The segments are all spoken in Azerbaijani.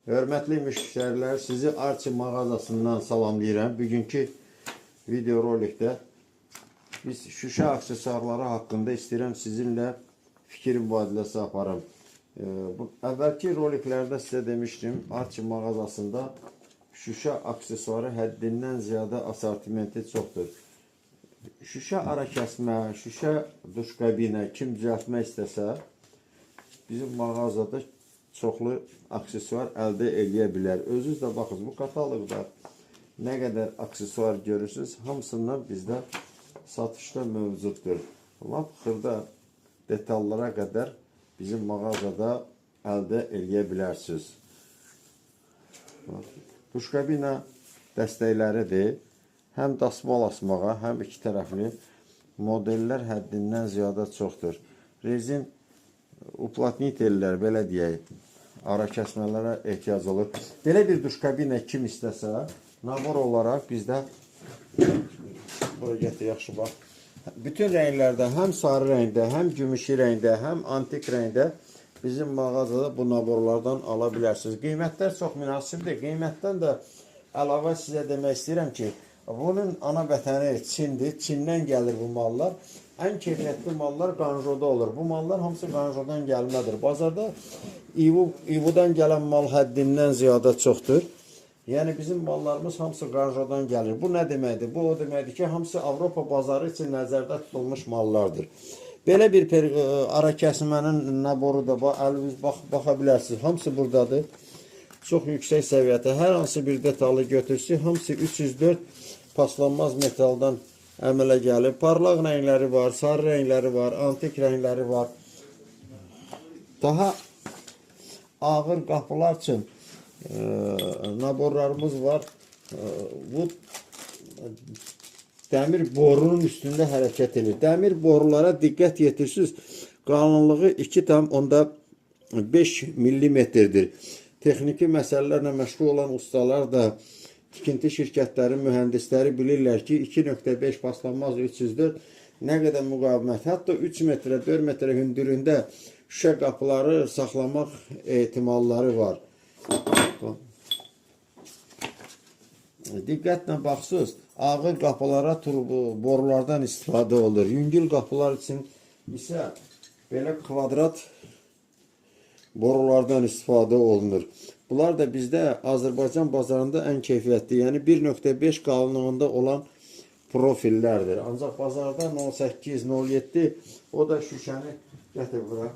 Hörmətli müştərilər, sizi Arçi mağazasından salamlayıram. Bugünkü video rolikdə biz şüşə aksesuarları haqqında istəyirəm sizinlə fikir mübadiləsi aparım. Əvvəlki roliklərdə sizə demişdim, Arçi mağazasında şüşə aksesuarı həddindən ziyadə asortimenti çoxdur. Şüşə ara kəsmə, şüşə duş qəbinə kim düzəltmək istəsə, bizim mağazada çoxlu aksesuar əldə edə bilər. Özünüz də baxın, bu kataloqda nə qədər aksesuar görürsünüz, hamısından bizdə satışda mövcuddur. Lap xırda detallara qədər bizim mağazada əldə edə bilərsiniz. Duş qəbinə dəstəkləridir. Həm dasmal asmağa, həm iki tərəfli modellər həddindən ziyadə çoxdur. Rezin uplatnitellər, belə deyək, ara kəsmələrə ehtiyac olur. Belə bir duş qəbinə kim istəsə, nabor olaraq bizdə, bura gətir, yaxşı bax, bütün rənglərdə, həm sarı rəngdə, həm gümüşü rəngdə, həm antik rəngdə bizim mağazada bu naborlardan ala bilərsiniz. Qiymətlər çox münasibdir. Qiymətdən də əlavə sizə demək istəyirəm ki, bunun ana vətəni Çindir. Çindən gəlir bu mallar. Ən keyfiyyətli mallar Qanjoda olur. Bu mallar hamısı Qanjodan gəlmədir. Bazarda İvudan gələn mal həddindən ziyadə çoxdur. Yəni bizim mallarımız hamısı Qanjodan gəlir. Bu nə deməkdir? Bu o deməkdir ki, hamısı Avropa bazarı üçün nəzərdə tutulmuş mallardır. Belə bir ara kəsmənin naboru da əliniz baxa bilərsiniz. Hamısı buradadır. Çox yüksək səviyyədə. Hər hansı bir detalı götürsün, hamısı 304 paslanmaz metaldan əmələ gəlib. Parlaq rəngləri var, sarı rəngləri var, antik rəngləri var. Daha ağır qapılar üçün naborlarımız var. Bu dəmir borunun üstündə hərəkət edir. Dəmir borulara diqqət yetirsiniz. Qalınlığı 2,5 mm-dir. Texniki məsələlərlə məşğul olan ustalar da, tikinti şirkətlərin mühəndisləri bilirlər ki, 2,5 paslanmaz 304 nə qədər müqavimət. Hətta 3 metrə, 4 metrə hündürlüyündə şüşə qapıları saxlamaq ehtimalları var. Diqqətlə baxsınız, ağır qapılara borulardan istifadə olur. Yüngül qapılar üçün isə belə kvadrat borulardan istifadə olunur. Bunlar da bizdə Azərbaycan bazarında ən keyfiyyətli, yəni 1,5 qalınlığında olan profillərdir. Ancaq bazarda 0,8, 0,7 o da şüşəni gətir bura.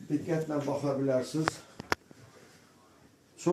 Diqqətlə baxa bilərsiniz.